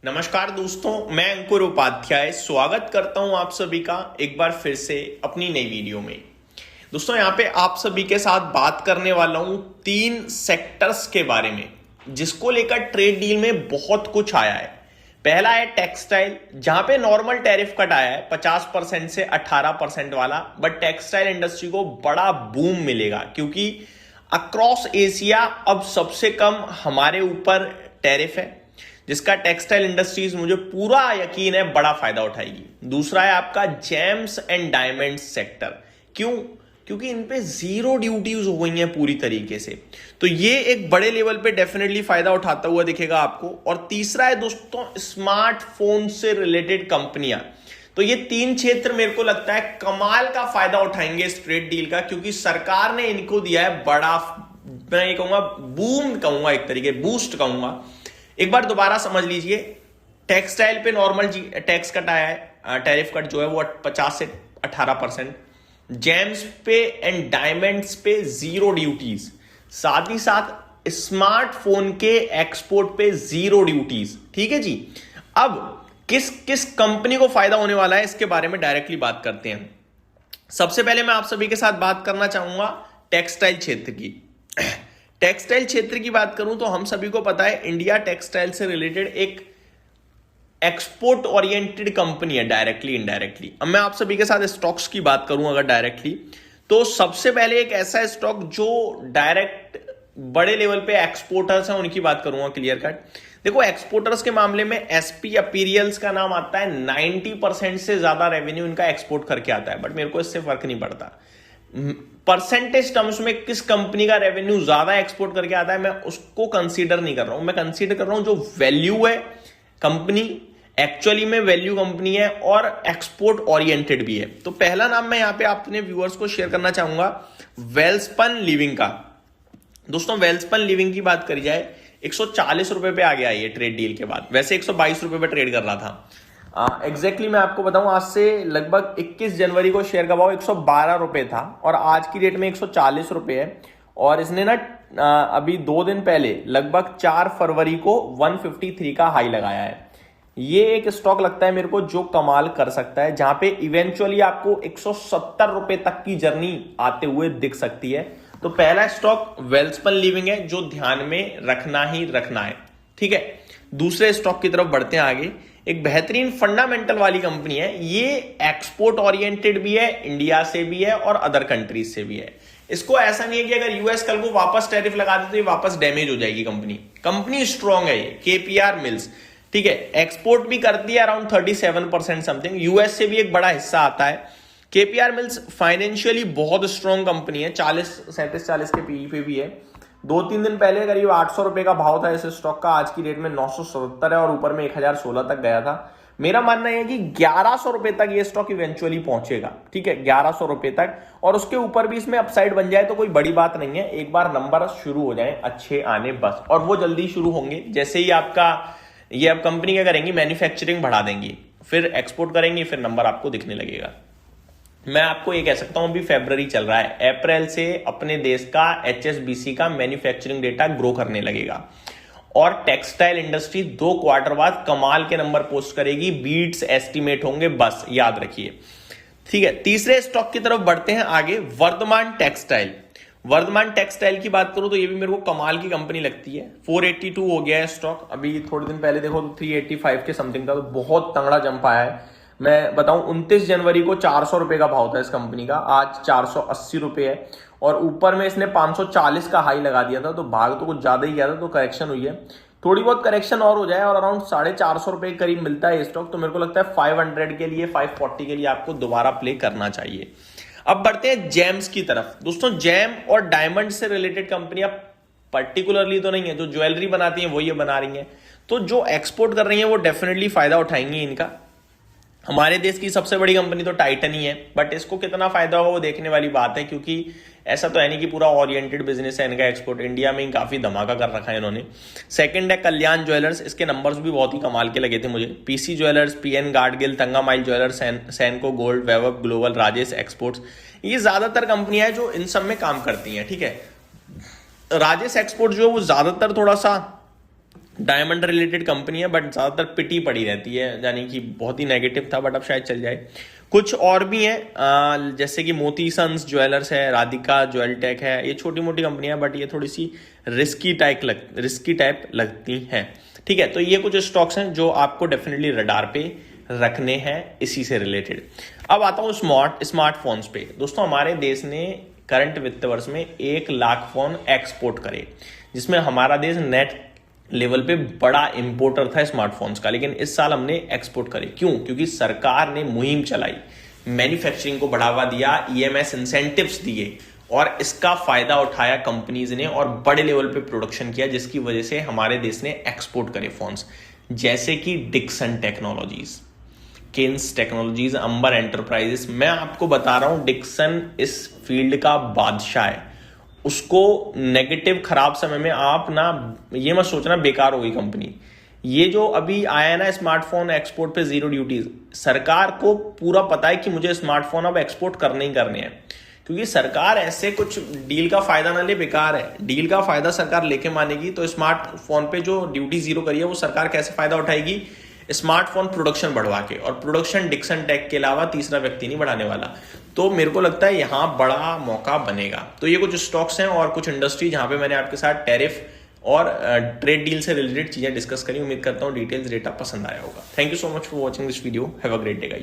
नमस्कार दोस्तों, मैं अंकुर उपाध्याय स्वागत करता हूं आप सभी का एक बार फिर से अपनी नई वीडियो में। दोस्तों यहाँ पे आप सभी के साथ बात करने वाला हूं 3 सेक्टर्स के बारे में जिसको लेकर ट्रेड डील में बहुत कुछ आया है। पहला है टेक्सटाइल, जहां पे नॉर्मल टैरिफ कट आया है 50% से 18% वाला, बट टेक्सटाइल इंडस्ट्री को बड़ा बूम मिलेगा क्योंकि अक्रॉस एशिया अब सबसे कम हमारे ऊपर टैरिफ है, जिसका टेक्सटाइल इंडस्ट्रीज मुझे पूरा यकीन है बड़ा फायदा उठाएगी। दूसरा है आपका जेम्स एंड डायमंड्स सेक्टर। क्यों? क्योंकि इन पे जीरो ड्यूटीज हो गई हैं पूरी तरीके से, तो ये एक बड़े लेवल पे डेफिनेटली फायदा उठाता हुआ दिखेगा आपको। और तीसरा है दोस्तों स्मार्टफोन से रिलेटेड कंपनियां। तो ये 3 क्षेत्र मेरे को लगता है कमाल का फायदा उठाएंगे इस ट्रेड डील का, क्योंकि सरकार ने इनको दिया है बड़ा, मैं ये कहूंगा बूम कहूंगा, एक तरीके बूस्ट कहूंगा। एक बार दोबारा समझ लीजिए, टेक्सटाइल पे नॉर्मल टैक्स कट आया है, टैरिफ कट जो है वो 50 से 18%, जेम्स पे एंड डायमंड्स पे जीरो ड्यूटीज, साथ ही साथ स्मार्टफोन के एक्सपोर्ट पे जीरो ड्यूटीज। ठीक है जी। अब किस किस कंपनी को फायदा होने वाला है इसके बारे में डायरेक्टली बात करते हैं। सबसे पहले मैं आप सभी के साथ बात करना चाहूंगा टेक्सटाइल क्षेत्र की। टेक्सटाइल क्षेत्र की बात करूं तो हम सभी को पता है इंडिया टेक्सटाइल से रिलेटेड एक एक्सपोर्ट ओरिएंटेड कंपनी है, डायरेक्टली इनडायरेक्टली। अब मैं आप सभी के साथ स्टॉक्स की बात करूं अगर डायरेक्टली, तो सबसे पहले एक ऐसा स्टॉक जो डायरेक्ट बड़े लेवल पे एक्सपोर्टर्स हैं उनकी बात करूंगा, क्लियर कट। देखो एक्सपोर्टर्स के मामले में एसपी अपीरियल्स का नाम आता है, 90% से ज्यादा रेवेन्यू इनका एक्सपोर्ट करके आता है, बट मेरे को इससे फर्क नहीं पड़ता परसेंटेज टर्म्स में किस कंपनी का रेवेन्यू ज्यादा एक्सपोर्ट करके आता है, मैं उसको कंसीडर नहीं कर रहा हूं। मैं कंसीडर कर रहा हूं जो वैल्यू है कंपनी, एक्चुअली में वैल्यू कंपनी है और एक्सपोर्ट ओरिएंटेड भी है। तो पहला नाम मैं यहां पे अपने व्यूअर्स को शेयर करना चाहूंगा वेल्सपन लिविंग का। दोस्तों वेल्सपन लिविंग की बात करी जाए 140 रुपए पे आ गया ये ट्रेड डील के बाद, वैसे 122 रुपए पे ट्रेड कर रहा था। एग्जैक्टली मैं आपको बताऊं, आज से लगभग 21 जनवरी को शेयर का भाव 112 रुपए था और आज की डेट में 140 रुपए है। और इसने ना अभी 2 दिन पहले लगभग 4 फरवरी को 153 का हाई लगाया है। ये एक स्टॉक लगता है मेरे को जो कमाल कर सकता है, जहां पे इवेंचुअली आपको 170 रुपए तक की जर्नी आते हुए दिख सकती है। तो पहला स्टॉक वेल्सपन लिविंग है जो ध्यान में रखना ही रखना है। ठीक है, दूसरे स्टॉक की तरफ बढ़ते हैं आगे। एक बेहतरीन फंडामेंटल वाली कंपनी है, ये एक्सपोर्ट ओरिएंटेड भी है, इंडिया से भी है और अदर कंट्रीज से भी है। इसको ऐसा नहीं है कि अगर यूएस कल को वापस टैरिफ लगा दे तो ये वापस डैमेज हो जाएगी कंपनी स्ट्रांग है ये, केपीआर मिल्स। ठीक है, एक्सपोर्ट भी करती है अराउंड 37% समथिंग, यूएस से भी एक बड़ा हिस्सा आता है। केपीआर मिल्स फाइनेंशियली बहुत स्ट्रांग कंपनी है, 37-40 के पीई पे भी है। 2-3 दिन पहले करीब 800 रुपए का भाव था इस स्टॉक का, आज की डेट में 977 है और ऊपर में 1016 तक गया था। मेरा मानना है कि 1100 रुपए तक ये स्टॉक इवेंचुअली पहुंचेगा। ठीक है, 1100 रुपए तक, और उसके ऊपर भी इसमें अपसाइड बन जाए तो कोई बड़ी बात नहीं है, एक बार नंबर शुरू हो जाए अच्छे आने बस, और वो जल्दी शुरू होंगे। जैसे ही आपका ये अब कंपनी क्या करेंगी, मैन्युफैक्चरिंग बढ़ा देंगी, फिर एक्सपोर्ट करेंगी, फिर नंबर आपको दिखने लगेगा। मैं आपको ये कह सकता हूं अभी फरवरी चल रहा है, अप्रैल से अपने देश का एचएसबीसी का मैन्युफैक्चरिंग डेटा ग्रो करने लगेगा और टेक्सटाइल इंडस्ट्री 2 क्वार्टर बाद कमाल के नंबर पोस्ट करेगी, बीट्स एस्टिमेट होंगे, बस याद रखिए। ठीक है, तीसरे स्टॉक की तरफ बढ़ते हैं आगे, वर्धमान टेक्सटाइल। वर्धमान टेक्सटाइल की बात करूं तो ये भी मेरे को कमाल की कंपनी लगती है। 482 हो गया है स्टॉक, अभी थोड़े दिन पहले देखो तो 385 के समथिंग था, तो बहुत तगड़ा जंप आया है। मैं बताऊं 29 जनवरी को 400 रुपए का भाव था इस कंपनी का, आज 480 रुपए है और ऊपर में इसने 540 का हाई लगा दिया था, तो भाग तो कुछ ज्यादा ही गया था, तो करेक्शन हुई है। थोड़ी बहुत करेक्शन और हो जाए और अराउंड 450 रुपए के करीब मिलता है स्टॉक, तो मेरे को लगता है 500 के लिए 540 के लिए आपको दोबारा प्ले करना चाहिए। अब बढ़ते हैं जेम्स की तरफ। दोस्तों जेम और डायमंड से रिलेटेड कंपनियां पर्टिकुलरली तो नहीं है, जो ज्वेलरी बनाती हैं वो ये बना रही हैं, तो जो एक्सपोर्ट कर रही हैं वो डेफिनेटली फायदा उठाएंगी इनका। हमारे देश की सबसे बड़ी कंपनी तो टाइटन ही है, बट इसको कितना फायदा होगा वो देखने वाली बात है, क्योंकि ऐसा तो है नहीं कि पूरा ओरिएंटेड बिजनेस है इनका, एक्सपोर्ट इंडिया में ही काफी धमाका कर रखा है इन्होंने। सेकंड है कल्याण ज्वेलर्स, इसके नंबर्स भी बहुत ही कमाल के लगे थे मुझे। PC jewellers, PN Gadgil, Thangamayil jewellers, Senco gold, Vaibhav global, Rajesh exports, ये ज्यादातर कंपनियां हैं जो इन सब में काम करती हैं। ठीक है, राजेश एक्सपोर्ट जो है वो ज्यादातर थोड़ा सा डायमंड रिलेटेड कंपनी है, बट ज़्यादातर पिटी पड़ी रहती है, यानी कि बहुत ही नेगेटिव था, बट अब शायद चल जाए। कुछ और भी हैं, जैसे कि मोती सन्स ज्वेलर्स है, राधिका ज्वेल टेक है, ये छोटी मोटी कंपनियां, बट ये थोड़ी सी रिस्की टाइप लगती हैं। ठीक है, तो ये कुछ स्टॉक्स हैं जो आपको डेफिनेटली रडार पे रखने हैं इसी से रिलेटेड। अब आता हूँ स्मार्टफोन्स पे। दोस्तों, हमारे देश ने करंट वित्त वर्ष में 1 लाख फोन एक्सपोर्ट करे, जिसमें हमारा देश नेट लेवल पे बड़ा इंपोर्टर था स्मार्टफोन्स का। लेकिन इस साल हमने एक्सपोर्ट करे, क्यों? क्योंकि सरकार ने मुहिम चलाई, मैन्युफैक्चरिंग को बढ़ावा दिया, ईएमएस इंसेंटिव्स दिए, और इसका फायदा उठाया कंपनीज ने और बड़े लेवल पे प्रोडक्शन किया, जिसकी वजह से हमारे देश ने एक्सपोर्ट करे फोन्स, जैसे कि डिक्सन टेक्नोलॉजीज, केन्स टेक्नोलॉजीज, अंबर एंटरप्राइजेस। मैं आपको बता रहा हूं, डिक्सन इस फील्ड का बादशाह है। उसको नेगेटिव खराब समय में आप ना ये मत सोचना बेकार हो गई कंपनी। ये जो अभी आया है ना स्मार्टफोन एक्सपोर्ट पे 0 ड्यूटीज, सरकार को पूरा पता है कि मुझे स्मार्टफोन अब एक्सपोर्ट करने ही करने हैं, क्योंकि सरकार ऐसे कुछ डील का फायदा ना ले बेकार है। डील का फायदा सरकार लेके मानेगी, तो स्मार्टफोन पे जो ड्यूटी 0 करी है वो सरकार कैसे फायदा उठाएगी? स्मार्टफोन प्रोडक्शन बढ़वा के, और प्रोडक्शन डिक्सन टेक के अलावा तीसरा व्यक्ति नहीं बढ़ाने वाला। तो मेरे को लगता है यहां बड़ा मौका बनेगा। तो ये कुछ स्टॉक्स हैं और कुछ इंडस्ट्री जहां पे मैंने आपके साथ टैरिफ और ट्रेड डील से रिलेटेड चीजें डिस्कस करी। उम्मीद करता हूं डिटेल्स डेटा पसंद आया होगा। Thank you so much for watching this video. Have a great day guys.